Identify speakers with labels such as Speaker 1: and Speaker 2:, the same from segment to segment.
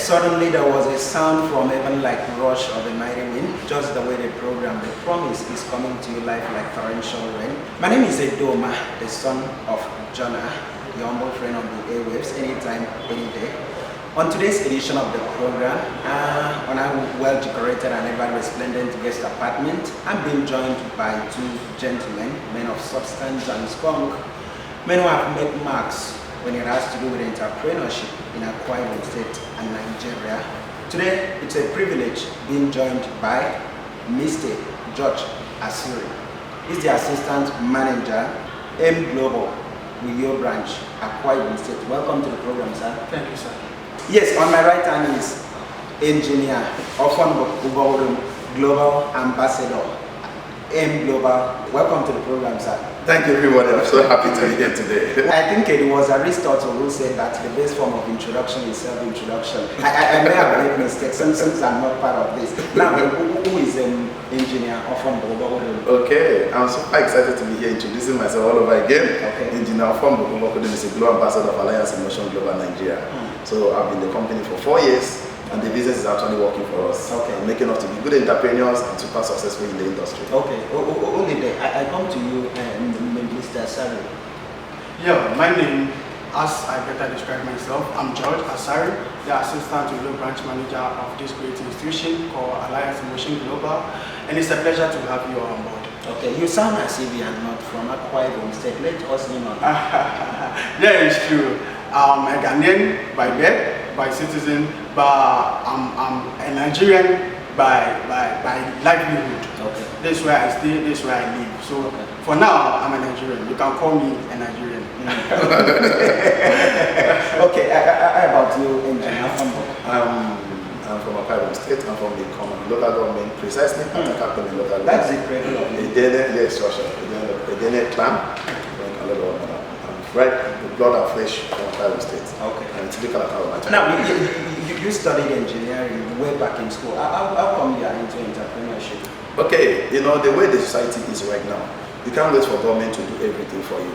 Speaker 1: suddenly there was a sound from heaven like rush of a mighty wind, just the way the program, the promise is coming to you life like torrential rain. My name is Edoma, the son of Jonah, the humble friend of the airwaves, anytime, any day. On today's edition of the program, on our well-decorated and ever-resplendent guest apartment, I'm being joined by two gentlemen, men of substance and spunk, men who have made marks when it has to do with entrepreneurship in Akwa Ibom State and Nigeria. Today, it's a privilege being joined by Mr. George Asari. He's the Assistant Manager, Engr with your branch, Akwa Ibom State. Welcome to the program, sir.
Speaker 2: Thank you, sir.
Speaker 1: Yes, on my right hand is Engineer Ofonmbuk, Ubokudom, Global Ambassador, Engr. Welcome to the program, sir.
Speaker 3: Thank you, everybody. I'm so happy to be here today.
Speaker 1: I think it was Aristotle who said that the best form of introduction is self-introduction. I may have made mistakes since I'm not part of this. Now, who is an Engineer Ofonmbuk?
Speaker 3: Okay, I'm super excited to be here introducing myself all over again. Okay. Engineer Ofonmbuk is a Global Ambassador of Alliance in Motion Global Nigeria. So I've been in the company for 4 years. And the business is actually working for us, making us to be good entrepreneurs and super successful in the industry.
Speaker 1: Okay, only there. I come to you, Mr. Asari.
Speaker 2: Yeah, my name, as I better describe myself, I'm George Asari, the Assistant to the Branch Manager of this great institution called Alliance in Motion Global, and it's a pleasure to have you on board.
Speaker 1: Okay, you sound as if you are not from Akwa Ibom State. Let us know.
Speaker 2: Yeah, it's true. I'm a Ghanaian by birth, by citizen, but I'm a Nigerian by livelihood. Okay. This is where I stay, this is where I live. So for now, I'm a Nigerian. You can call me a Nigerian.
Speaker 1: Okay, how about you, Engineer Ofonmbuk?
Speaker 3: I'm from Akwa Ibom State. I'm from the local government, precisely. Local government.
Speaker 1: That's the cradle of it.
Speaker 3: Yes, Russia. The clan. Right, the blood and flesh from Akwa Ibom State. Okay. And typical Akwa Ibom.
Speaker 1: Now, you studied engineering way back in school. How come you are into entrepreneurship?
Speaker 3: Okay, you know, the way the society is right now, you can't wait for government to do everything for you.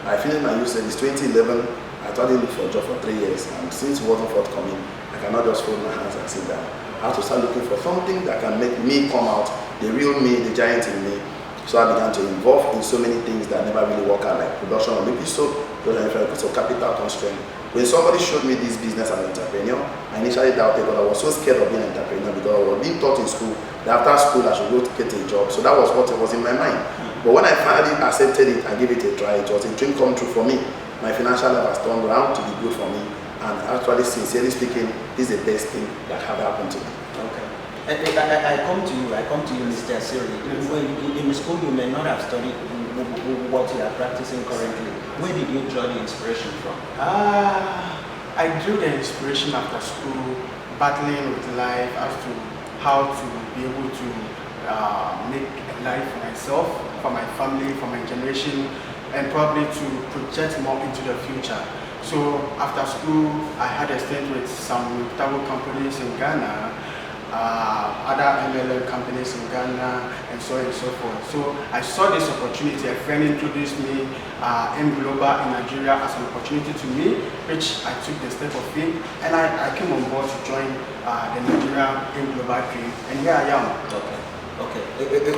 Speaker 3: I finished my youth service 2011. I tried to look for a job for 3 years, and since it wasn't forthcoming, I cannot just fold my hands and sit down. I have to start looking for something that can make me come out, the real me, the giant in me. So I began to involve in so many things that never really work out, like production of maybe soap, because of capital constraint. When somebody showed me this business as an entrepreneur, I initially doubted, but I was so scared of being an entrepreneur because I was being taught in school that after school I should go to get a job. So that was what was in my mind. But when I finally accepted it and gave it a try, it was a dream come true for me. My financial life has turned around to be good for me. And actually, sincerely speaking, this is the best thing that have happened to me.
Speaker 1: Okay. I come to you, Mr. Asari. In school, you may not have studied what you are practicing currently. Where did you draw the inspiration from?
Speaker 2: I drew the inspiration after school, battling with life as to how to be able to make a life for myself, for my family, for my generation, and probably to project more into the future. So after school, I had a stint with some reputable companies in Ghana, other MLM companies in Ghana, and so on and so forth. So I saw this opportunity. A friend introduced me in Global in Nigeria as an opportunity to me, which I took the step of faith, and I came on board to join the Nigeria in Global team, and here I am.
Speaker 1: Okay.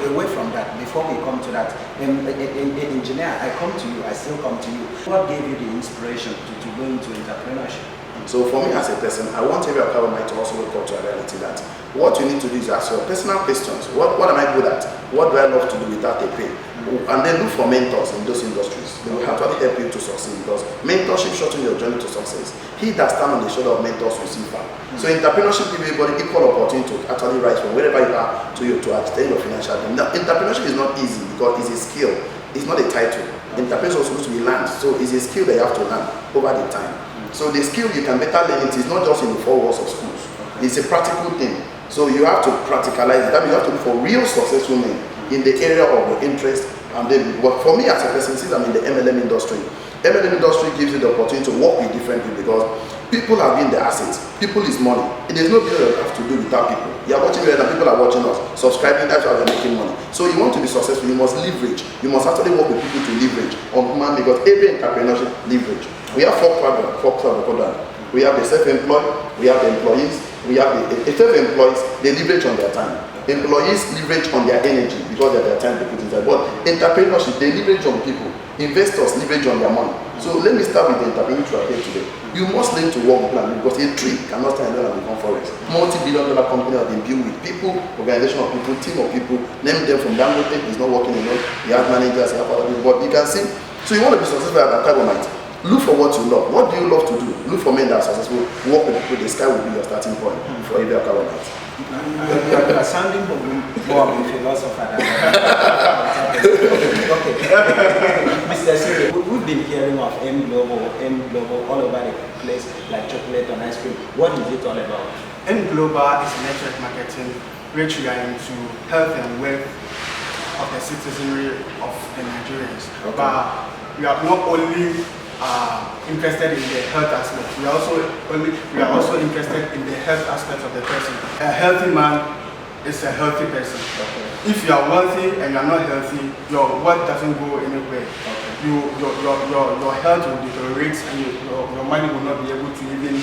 Speaker 1: Away from that, before we come to that, Engineer, I come to you, I still come to you. What gave you the inspiration to go into entrepreneurship?
Speaker 3: So for me as a person, I want every Akwa Ibomite to also wake up to a reality that what you need to do is ask your personal questions. What am I good at? What do I love to do without a pay? And then look for mentors in those industries. They will actually help you to succeed because mentorship shortens your journey to success. He that stands on the shoulder of mentors will see far. So entrepreneurship gives everybody equal opportunity to actually rise from wherever you are to extend your financial dream. Now, entrepreneurship is not easy because it's a skill. It's not a title. Entrepreneurship is supposed to be learned. So it's a skill that you have to learn over the time. So the skill you can better learn it is not just in the 4 walls of schools. It's a practical thing. So you have to practicalize it. That means you have to look for real successful men in the area of your interest. And then, but for me as a person, since I'm in the MLM industry gives you the opportunity to work with different people because people have been the assets. People is money. There's no business you have to do without people. You are watching me and people are watching us. Subscribing, that's how we're making money. So you want to be successful, you must leverage. You must actually work with people to leverage on human because every entrepreneurship leverage. We have four quadrants. We have the self-employed, we have the employees, we have the self-employees, they leverage on their time. Employees leverage on their energy because of their time they put inside. But entrepreneurship, they leverage on people. Investors leverage on their money. So let me start with the entrepreneurship here today. You must learn to work plan because a tree cannot stand alone and become forest. Multi-billion-dollar company have been built with people, organization of people, team of people. Name them from Dangote is not working alone. You have managers, you have other people. But you can see. So you want to be successful at that moment. Look for what you love. What do you love to do? Look for men that are successful. Work with people. The sky will be your starting point for every account.
Speaker 1: You are sounding more of a philosopher than okay. Mr. Siri, we've been hearing of M-Global all over the place, like chocolate and ice cream. What is it all about?
Speaker 2: Global is network marketing, which we are into health and wealth of the citizenry of the Nigerians. Okay. But we are not only interested in the health aspect. We are also interested in the health aspect of the person. A healthy man is a healthy person. Okay. If you are wealthy and you are not healthy, your wealth doesn't go anywhere. Okay. Your health will deteriorate and your money will not be able to even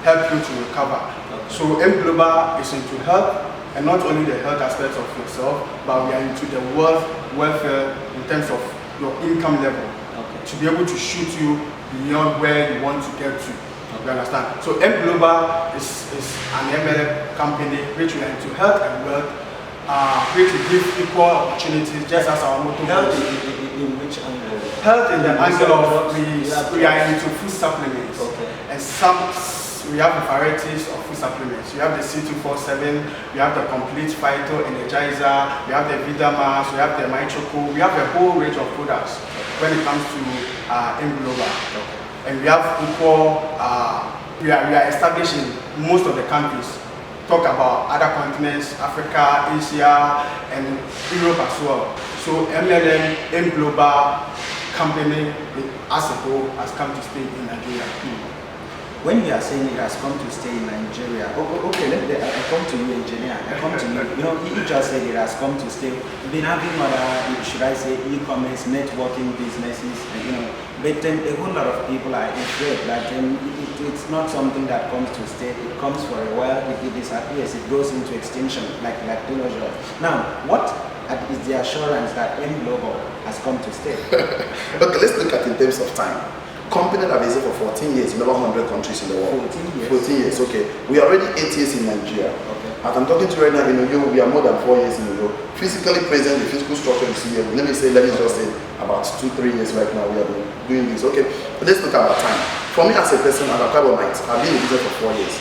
Speaker 2: help you to recover. Okay. So M Global is into health, and not only the health aspect of yourself, but we are into the welfare in terms of your income level. To be able to shoot you beyond where you want to get to. You understand? So M Global is an MLM company which we are into health and wealth, which will give equal opportunities, just as our motto.
Speaker 1: Health in which angle?
Speaker 2: Health in the angle of we are into food supplements. Okay. And we have varieties of food supplements. We have the C247, we have the complete phyto energizer, we have the Vidamas, we have the Mychoco, we have a whole range of products when it comes to M Global. Okay. And we have equal, we are establishing most of the countries. Talk about other continents, Africa, Asia, and Europe as well. So M Global company as a whole has come to stay in Nigeria.
Speaker 1: When you are saying it has come to stay in Nigeria, okay, I come to you, engineer. I come to you. You know, you just said it has come to stay. We've been having other, should I say, e-commerce, networking businesses, you know, but a whole lot of people are afraid that it's not something that comes to stay. It comes for a while, it disappears, it goes into extinction, like dinosaurs. Now, what is the assurance that M Global has come to stay?
Speaker 3: Okay, let's look at it in terms of time. Company that have existed for 14 years in over 100 countries in the world.
Speaker 1: 14 years?
Speaker 3: 14 years, okay. We are already 8 years in Nigeria.
Speaker 1: Okay.
Speaker 3: As I'm talking to you right now, we are more than 4 years in Europe. Physically present, the physical structure you see here, let me just say about 2-3 years right now we are doing this. Okay, but let's look at our time. For me as a person, as a Carbolite, I've been in business for 4 years.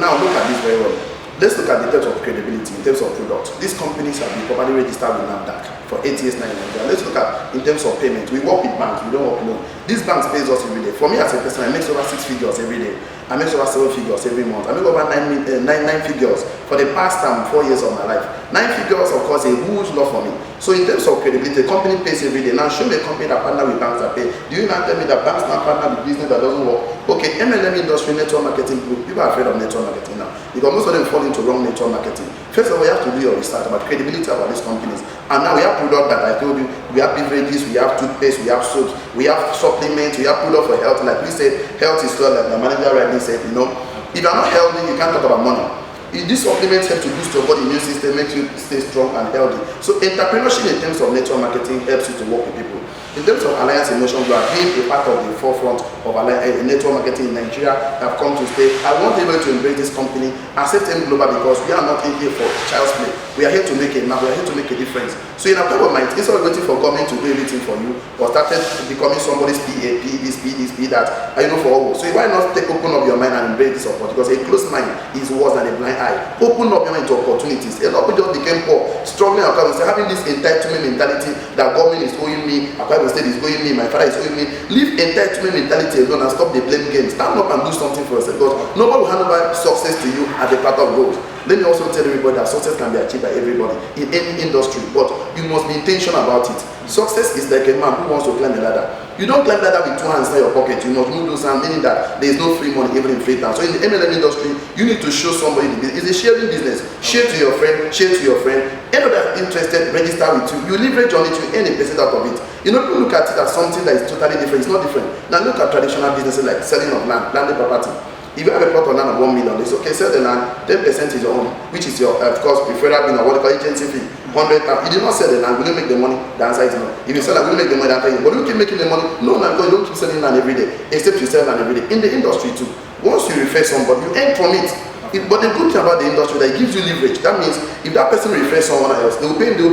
Speaker 3: Now look at this very well. Let's look at the terms of credibility, in terms of product. These companies have been properly registered with NAFDAC for 8 years now in Nigeria. Let's look at in terms of payment. We work with banks, we don't work alone. These banks pay us every day. For me as a person, I make over 6 figures every day. I make over 7 figures every month. I make over 9 figures for the past 4 years of my life. 9 figures, of course, a huge lot for me. So in terms of credibility, the company pays every day. Now show me a company that partner with banks that pay. Do you not tell me that banks not partner with business that doesn't work? Okay, MLM industry, network marketing group. People are afraid of network marketing now because most of them fall into wrong network marketing. First of all, you have to do your research about credibility about these companies. And now we have products that I told you, we have beverages, we have toothpaste, we have soaps, we have supplements, we have products for health. Like we said, health is well, like the manager rightly said, you know. If you're not healthy, you can't talk about money. These supplements help to boost your body immune system, makes you stay strong and healthy. So entrepreneurship in terms of network marketing helps you to work with people. In terms of Alliance Emotion, we are being a part of the forefront of network marketing in Nigeria have come to stay. I want everybody to embrace this company, accept M Global because we are not in here for child's play. We are here to make a mark, we are here to make a difference. So in our type of mind, instead of waiting for government to do everything for you, or started becoming somebody's PA, P that, you know, for all. So why not open up your mind and embrace this opportunity? Because a closed mind is worse than a blind eye. Open up your mind to opportunities. A lot of people just became poor, struggling at times, having this entitlement mentality that government is owing me, state is owing me, my father is owing me. Leave entitlement mentality alone and stop the blame game. Stand up and do something for yourself because nobody will hand over success to you at the platter of gold. Let me also tell everybody that success can be achieved by everybody in any industry, but you must be intentional about it. Success is like a man who wants to climb a ladder. You don't climb ladder with 2 hands in your pocket. You must move those hands, meaning that there is no free money even in free time. So in the MLM industry, you need to show somebody the business. It's a sharing business. Share to your friend, share to your friend. Anyone that's interested, register with you. You leverage on it, you earn a percent out of it. You know, people look at it as something that is totally different. It's not different. Now look at traditional businesses like selling of land, landed property. If you have a plot of land of 1 million, it's okay, sell the land, 10% is your own, which is your, of course, referral bill or what they call agency fee. 100,000. You did not sell the land, will you make the money? The answer is no. If you sell land, will you make the money? The answer is no. But you keep making the money? No, because you don't keep selling land every day, except you sell land every day. In the industry too, once you refer somebody, you earn from it. But the good thing about the industry that it gives you leverage. That means if that person refers someone else, they will pay you.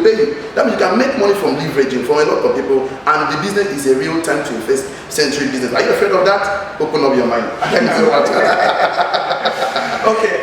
Speaker 3: That means you can make money from leveraging from a lot of people, and the business is a real time to invest century business. Are you afraid of that? Open up your mind. I can do what.
Speaker 1: Okay.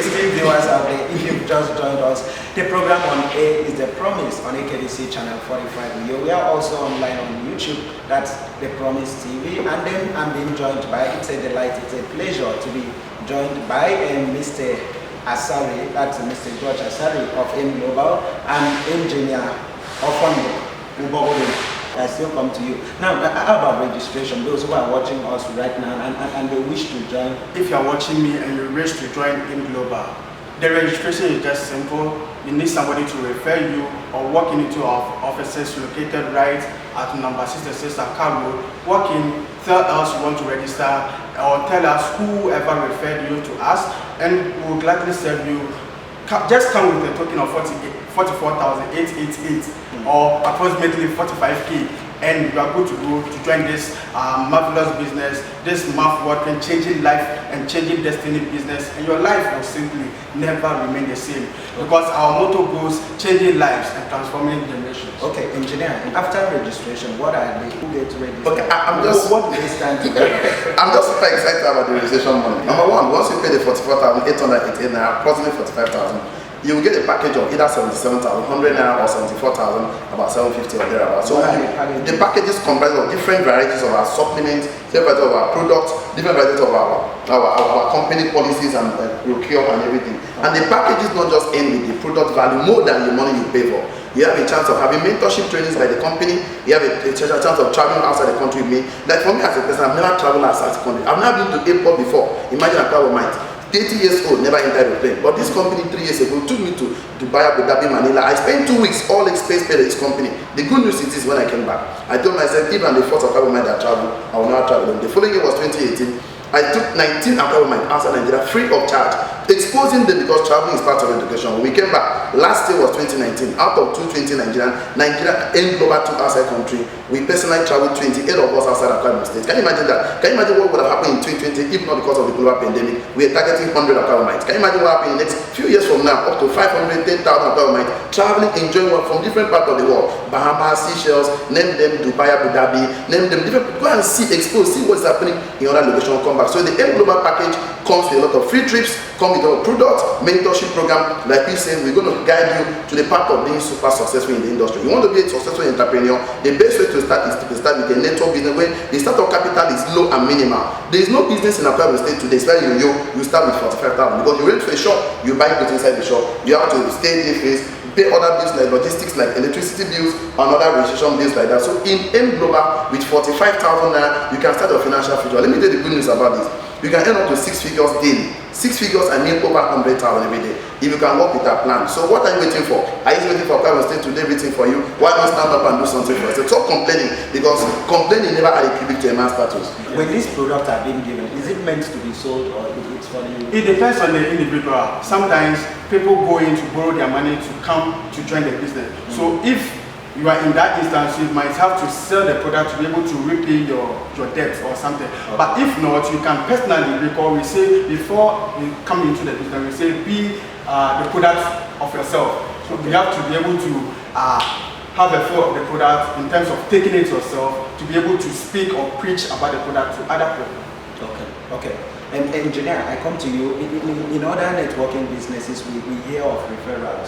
Speaker 1: Esteemed viewers out there, if you've just joined us, the program on air is The Promise on AKDC channel 45. We are also online on YouTube. That's The Promise TV. And then I'm being joined by, it's a delight, it's a pleasure to be joined by Mr. Asari, that's Mr. George Asari of Engr, and engineer Ofonmbuk, Ubokudom. I still come to you. Now, how about registration? Those who are watching us right now and they wish to join.
Speaker 2: If you are watching me and you wish to join Engr, the registration is just simple. You need somebody to refer you or walk into our offices located right at number 66 Akar Road. Walk in, tell us you want to register, or tell us whoever referred you to us, and we will gladly serve you. Just come with a token of 44,888 or approximately 45k, and you are good to go to join this marvelous business, this mouth-watering, changing life and changing destiny business, and your life will simply never remain the same, because our motto goes changing lives and transforming generations.
Speaker 1: Okay, engineer, after registration, what are they? Who get registered?
Speaker 3: Okay, what
Speaker 1: do they stand to do?
Speaker 3: I'm just super excited about the registration money. Number one, once you pay the 44,888 naira, approximately 45,000, you will get a package of either 77,100 naira or 74,000, about 750 or thereabouts. So the packages comprise of different varieties of our supplements, different varieties of our products, different varieties of our company policies and procure and everything. And the packages not just end with the product value more than the money you pay for. You have a chance of having mentorship trainings by the company. You have a chance of traveling outside the country with me. Like for me as a person, I've never traveled outside the country. I've never been to airport before. Imagine a car of mine. 30 years old, never entered a plane. But this company 3 years ago took me to Dubai, Abu Dhabi, Manila. I spent 2 weeks, all expense paid at this company. The good news is this: when I came back, I told myself, even the first Akar that travel, I will not travel. The following year was 2018. I took 19 Akar outside Nigeria free of charge, exposing them, because traveling is part of education. When we came back, last year was 2019. Out of 220 Nigeria Engr took outside country. We personally traveled 28 of us outside Akar State. Can you imagine that? Can you imagine what would have happened in 2020 if not because of the global pandemic? We are targeting 100 Akar. Can you imagine what happened in the next few years from now? Up to 510,000 Akar traveling, enjoying work from different parts of the world. Bahamas, Seychelles, name them, Dubai, Abu Dhabi, name them different. Go and see, expose, see what's happening in other locations. Come back. So the Engr package comes with a lot of free trips, come with our product, mentorship program. Like we said, we're going to guide you to the path of being super successful in the industry. You want to be a successful entrepreneur, the best way to start is to start with a network business where the startup capital is low and minimal. There is no business in Akar State today, especially you start with 45,000, because you rent for a shop, you buy goods inside the shop, you have to stay there first, pay other bills like logistics, like electricity bills, and other registration bills like that. So in Engr with 45,000 naira, you can start your financial future. Let me tell you the good news about this. You can earn up to 6 figures daily. 6 figures, I mean over 100,000 every day, if you can work with our plan. So what are you waiting for? Are you waiting for Akar State to do everything for you? Why not stand up and do something for yourself? Stop complaining, because complaining never add a cubic to a man's status.
Speaker 1: When these products are being given, is it meant to be sold or it's for you?
Speaker 2: It depends on the individual. Sometimes people go in to borrow their money to come to join the business. So if you are in that instance, you might have to sell the product to be able to repay your debt or something. Okay. But if not, you can personally, because we say before you come into the business, we say be the product of yourself. So you have to be able to have a feel of the product in terms of taking it yourself, to be able to speak or preach about the product to other people.
Speaker 1: Okay. And engineer, I come to you. In other networking businesses, we hear of referrals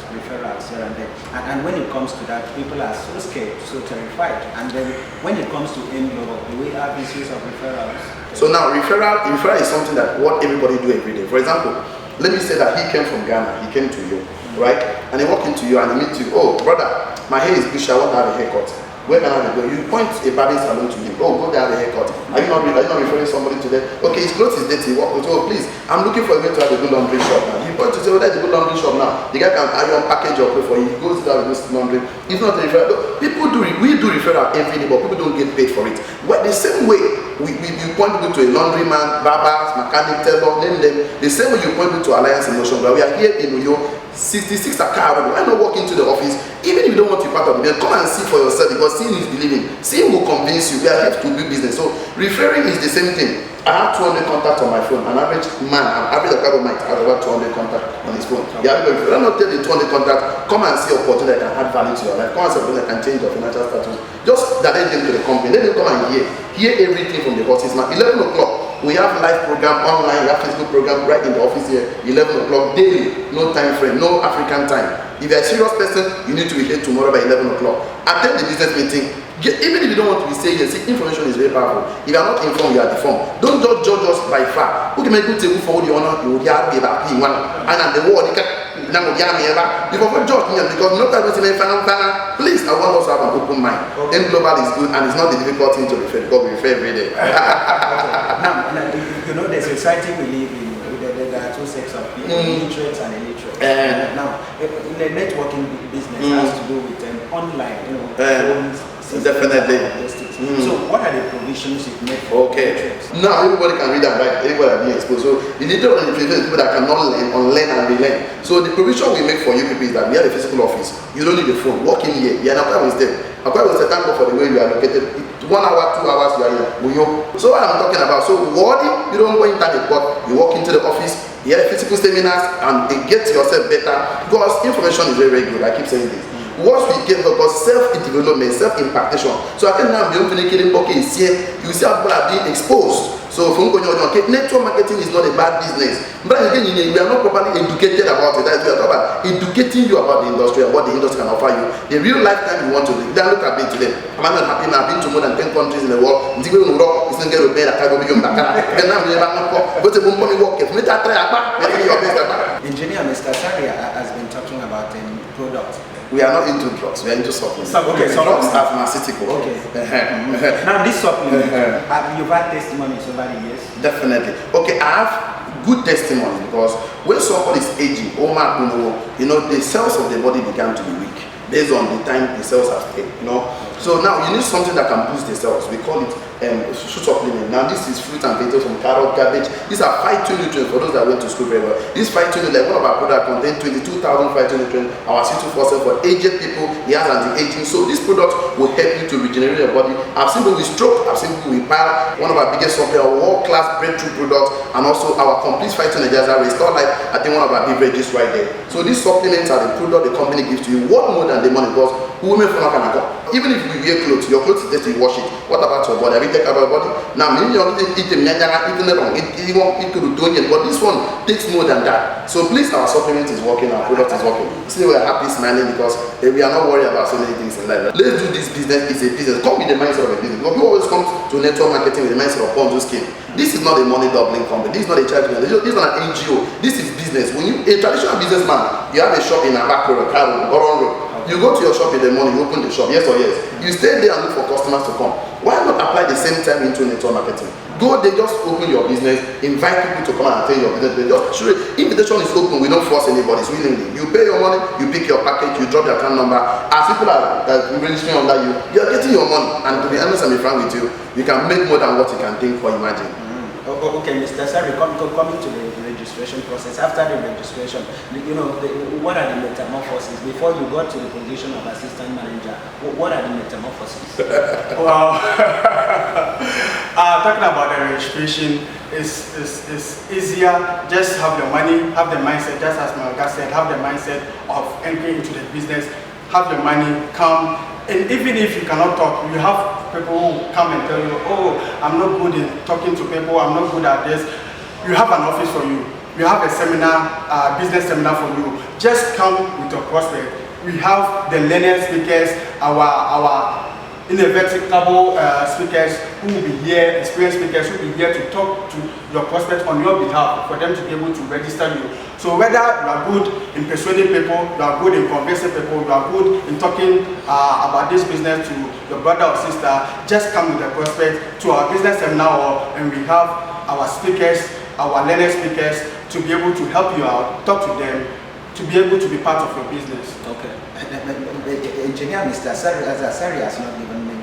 Speaker 1: here and there. And when it comes to that, people are so scared, so terrified. And then when it comes to Engr, do we have issues of referrals?
Speaker 3: So now, referral is something that what everybody do every day. For example, let me say that he came from Ghana, he came to you. right? And they walk into you and they meet you. Oh, brother, my hair is bushy. I want to have a haircut. Where can I go? You point a barbing salon to him. Oh, go there, have a haircut. Are you not referring somebody to them? Okay, his clothes is dirty. Walk with, oh, please, I'm looking for a way to have a good laundry shop now. You point to say, oh, that's a good laundry shop now. The guy can iron package your clothes for you. He goes to that laundry. He's not a referral. People do, we do referral every day, but people don't get paid for it. Well, the same way we point people to a laundryman, barbers, mechanic, tailor, name them. The same way you point people to Alliance Emotion, but we are here in New York. 66 Akara, why not walk into the office? Even if you don't want to be part of the business, come and see for yourself, because seeing is believing. Seeing will convince you. We are here to do business. So referring is the same thing. I have 200 contacts on my phone. An average man, an average Akara might have about 200 contacts on his phone. Yeah, if you don't tell the 200 contacts, come and see opportunity that can add value to your life. Come and see opportunity that can change your financial status. Just direct them to the company. Let them come and hear everything from the horse's mouth. 11 o'clock. We have live program online, we have physical program right in the office here, 11 o'clock daily, no time frame, no African time. If you're a serious person, you need to be here tomorrow by 11 o'clock. Attend the business meeting. Even if you don't want to be saying, see, information is very powerful. If you are not informed, you are deformed. Don't just judge us by far. Who can make you take for the honor, you will hear about P1 and the word, you can judge me because not everything please, I want us to have an open mind. Okay. Global is good and it's not the difficult thing to refer because we refer every day.
Speaker 1: Now, you know, the society we live in, there are two sets of people, illiterates and illiterates. Now, in the networking business has to do with online, you know, phones,
Speaker 3: definitely.
Speaker 1: So, what are the provisions you've made for illiterates?
Speaker 3: Now, everybody can read and write, everybody are being exposed. So, illiterate and illiterate people that cannot learn, unlearn and relearn. So, the provision we make for you people is that we have a physical office. You don't need a phone. Walk in here. You are not with them. According to the time for the way you are located, 1 hour, 2 hours, you are here. So what I'm talking about, so you don't go internet, but you walk into the office, you have physical seminars, and get yourself better, because information is very, very good. I keep saying this. Once we get about self-development, self-impactation, so I can now be opening bucket here, you see how people are being exposed. So network marketing is not a bad business. But again, we are not properly educated about it. We are talking about educating you about the industry and what the industry can offer you. The real lifetime you want to live. Then look at me today. Am I not happy? I've been to more than 10 countries in the world. Engineer
Speaker 1: Mr. Asari has been talking about products.
Speaker 3: We are not into drugs, we are into supplements.
Speaker 1: Okay,
Speaker 3: drugs are pharmaceutical.
Speaker 1: Okay. Now this supplement, you've had testimonies over the years? Definitely.
Speaker 3: Okay, I have good testimony because when somebody is aging, you know, the cells of the body began to be weak based on the time the cells have stayed, you know. So now you need something that can boost the cells. We call it supplement. Now this is fruit and vegetables from carrot, cabbage. These are phytonutrients for those that went to school very well. This phytonutrient, like one of our products contains 22,000 phytonutrients. Our C247 for aged people, it has anti-aging. So this product will help you to regenerate your body. I've seen people with stroke, I've seen people with PAL. One of our biggest supplements, world-class breakthrough products, and also our complete phytonutrients restore life. I think one of our beverages right there. So these supplements are the product the company gives to you. What more than the money? Because women from even if you wear clothes, your clothes is just to wash it. What about your body? Have you taken about your body? Now, maybe you're eating wrong. It could do it, but this one takes more than that. So please, our supplement is working, our product is working. See, we are happy, smiling because we are not worried about so many things in life. Let's do this business. It's a business. Come with the mindset of a business. Because people always come to network marketing with the mindset of Ponzi scheme. This is not a money doubling company. This is not a charity. This is not an NGO. This is business. When you a traditional businessman, you have a shop in a back road, Boron Road. You go to your shop in the morning, you open the shop, yes or yes. You stay there and look for customers to come. Why not apply the same time into network marketing? Go there, just open your business, invite people to come and attend your business. Just invitation is open, we don't force anybody, it's willingly. You pay your money, you pick your package, you drop your account number. As people are registering under you, you're getting your money. And to be honest and be frank with you, you can make more than what you can think or imagine.
Speaker 1: Okay, Mr. Asari, coming to the registration process. After the registration, you know, what are the metamorphoses? Before you got to the position of assistant manager, what are the metamorphoses?
Speaker 2: Well, talking about the registration is easier. Just have your money, have the mindset, just as my guy said, have the mindset of entering into the business, have your money, come. And even if you cannot talk, you have people who come and tell you, oh, I'm not good in talking to people, I'm not good at this. You have an office for you. You have a seminar, business seminar for you. Just come with your prospect. We have the learned speakers, our inevitable speakers who will be here, experienced speakers who will be here to talk to your prospects on your behalf for them to be able to register you. So whether you are good in persuading people, you are good in convincing people, you are good in talking about this business to your brother or sister, just come with a prospect to our business seminar, and we have our speakers, our learner speakers, to be able to help you out, talk to them, to be able to be part of your business.
Speaker 1: Okay. Engineer Mr. Asari has not given me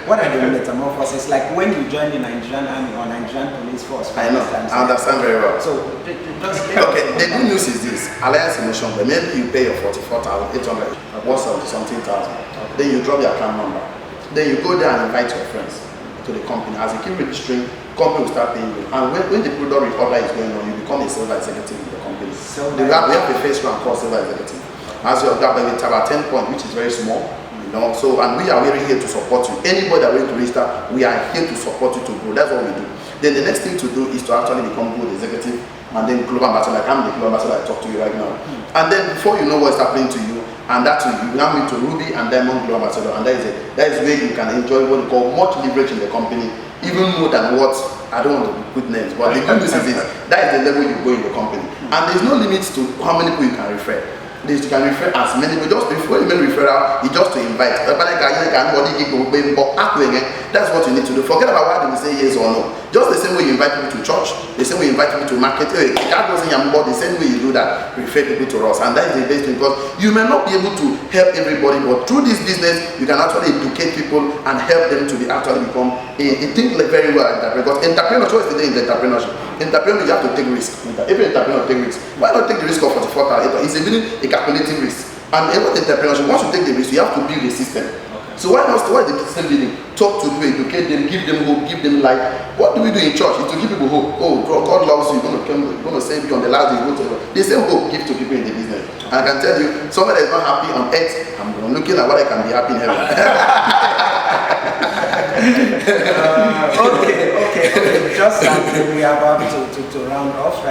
Speaker 1: what are the metamorphoses? Like when you join the Nigerian Army or Nigerian Police Force?
Speaker 3: I know, I understand very well.
Speaker 1: So,
Speaker 3: okay, the good news is this: Alliance Emotion, but maybe you pay your 44,800, 170-something thousand. Then you drop your account number. Then you go there and invite your friends to the company. As you keep registering, company will start paying you. And when the product order is going on, you become a silver executive in the company. So we have a face rank called silver executive. As your gap, we have a 10 point, which is very small. You know, so and we are really here to support you. Anybody that wants to register, we are here to support you to grow. That's what we do. Then the next thing to do is to actually become good executive and then global ambassador. Like I'm the global ambassador I talk to you right now. And then before you know what's happening to you, and that you now meet to Ruby and Diamond Global Ambassador, and that is it. That is where you can enjoy what we call much leverage in the company, even more than what I don't want to put names, but the good news is this: that is the level you go in the company, and there's no limits to how many people you can refer. You can refer as many people. Just before you make referral, you just to invite. That's what you need to do. Forget about why they will say yes or no. Just the same way you invite people to church, the same way you invite people to market. Hey, that doesn't board. The same way you do that, refer people to us, and that is the best thing, because you may not be able to help everybody, but through this business, you can actually educate people and help them to be actually become a think very well. Because entrepreneurship is the day in the entrepreneurship. Entrepreneur, you have to take risk. Every entrepreneur take risk. Why not take the risk of 44,000? It's a calculating risk. And every entrepreneurship, once you take the risk, you have to build a system. So why not? Why the system building? Talk to people, educate them, give them hope, give them life. What do we do in church? It's to give people hope. Oh, God loves you. Going to save you on the last day. The same hope give to people in the business. And I can tell you, someone that is not happy on earth, I'm looking at what I can be happy in heaven.
Speaker 1: Okay. Just as we are about to round off,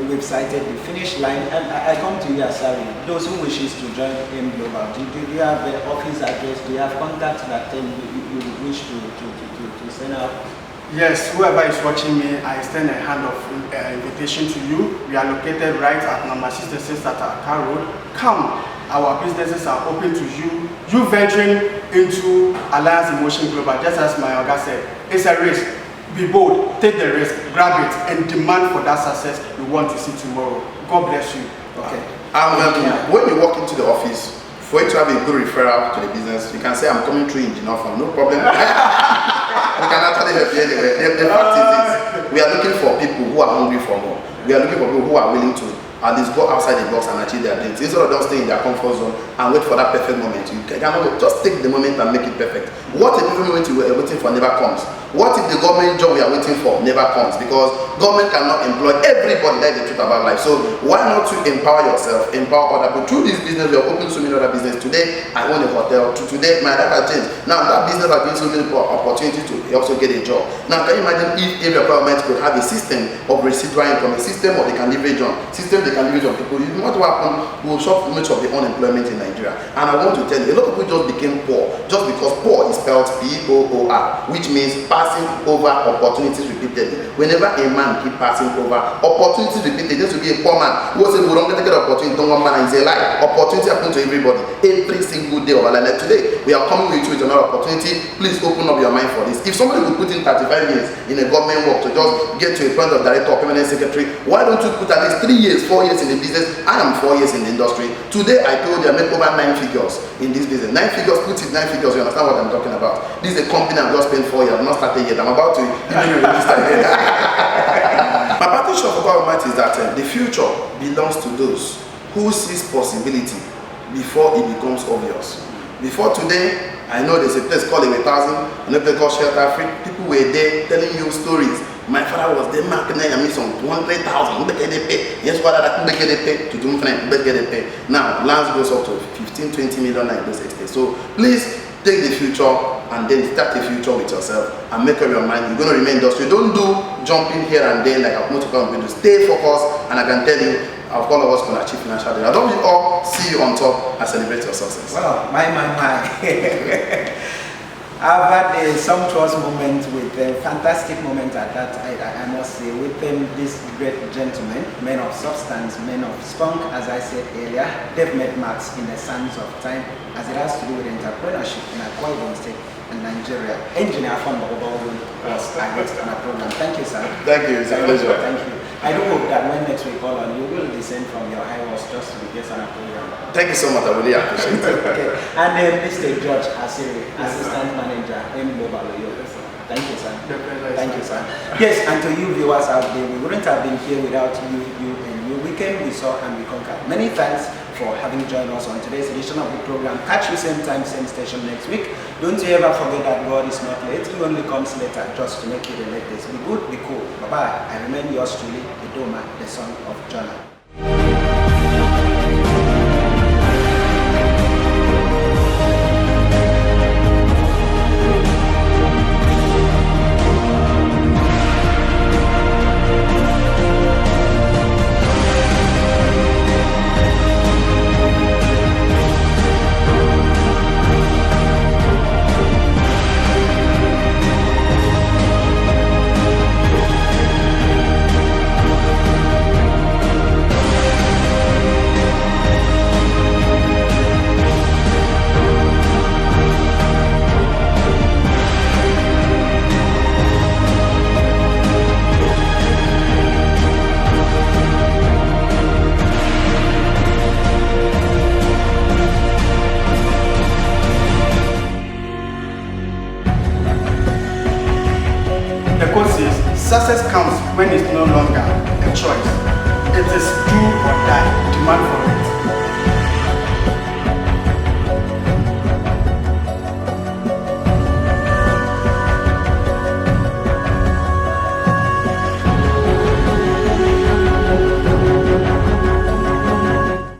Speaker 1: we've cited the finish line, and I come to you, Asari. Those who wishes to join M Global, do you have the office address? Do you have contacts that you wish to send out?
Speaker 2: Yes, whoever is watching me, I extend a hand of invitation to you. We are located right at number 66 at Aka Road. Come, our businesses are open to you. You venturing into Alliance Emotion Global, just as my Oga said, it's a risk. Be bold, take the risk, grab it, and demand for that success you want to see tomorrow. God bless you.
Speaker 3: Okay. When you walk into the office, for you to have a good referral to the business, you can say, I'm coming through Engineer Farm, no problem. We can actually help you anyway. The fact is this: we are looking for people who are hungry for more. We are looking for people who are willing to at least go outside the box and achieve their dreams. Instead of just staying in their comfort zone and wait for that perfect moment, you cannot just take the moment and make it perfect. What if the moment you were waiting for never comes? What if the government job we are waiting for never comes? Because government cannot employ everybody. That's the truth about life. So why not to empower yourself, empower other people? Through this business, we are opening so many other business. Today, I own a hotel. Today, my life has changed. Now that business has been so many opportunities to also get a job. Now can you imagine if every government could have a system of residual income, a system of they can leverage on, system they can leverage on people? You know what will happen? We will shop much of the unemployment in Nigeria. And I want to tell you, a lot of people just became poor just because poor is spelled P-O-O-R, which means passing over opportunities repeatedly. Whenever a man keep passing over opportunities repeatedly, there should be a poor man who will say, we don't get an opportunity, don't want man, and say lie. Opportunity happen to everybody every single day of our life. Like today, we are coming with you with another opportunity. Please open up your mind for this. If somebody would put in 35 years in a government work to just get to a point of director or permanent secretary, why don't you put at least 3 years, 4 years in the business? I am 4 years in the industry. Today, I told you I make over 9 figures in this business. 9 figures, put it 9 figures, you understand what I'm talking about. This is a company I've just spent 4 years, I've not started yet. I'm about to even register yet. My partition of government is that the future belongs to those who sees possibility before it becomes obvious. Before today, I know there's a place called 1,000, another place called Shelter Free. People were there telling you stories. My father was there marking and me some 200,000. Yes, what I could get pay to do friend, get pay. Now, lands goes up to 15-20 million in those extent. So please take the future and then start the future with yourself and make up your mind. You're going to remain industry. Don't do jumping here and there like I'm going to do. Stay focused, and I can tell you, of all of us can achieve financial freedom. I don't we all see you on top and celebrate your success.
Speaker 1: Well, my. I've had a sumptuous moment with a fantastic moment at that, I must say, with these great gentlemen, men of substance, men of spunk, as I said earlier. They've made marks in the sands of time as it has to do with entrepreneurship in Akwa Ibom State and Nigeria. Engineer Ofonmbuk was a guest on our program. Thank you, sir.
Speaker 3: Thank you, it's a pleasure.
Speaker 1: Thank you. I do hope that when next we call on you, will descend from your high horse just to be guest on our program.
Speaker 3: Thank you so much, I really appreciate it.
Speaker 1: Okay. And then Mr. George Asari, Assistant Manager, Engr. Thank you, sir. Thank you, sir. Yes, and to you viewers out there, we wouldn't have been here without you, and you. We came, we saw, and we conquered. Many thanks for having joined us on today's edition of the program. Catch you same time, same station next week. Don't you ever forget that God is not late. He only comes later just to make you the latest. Be good, be cool. Bye-bye. I remain yours truly, Idoma, the son of Jonah.
Speaker 2: Success comes when it's no longer a choice. It is do or die. Demand for it.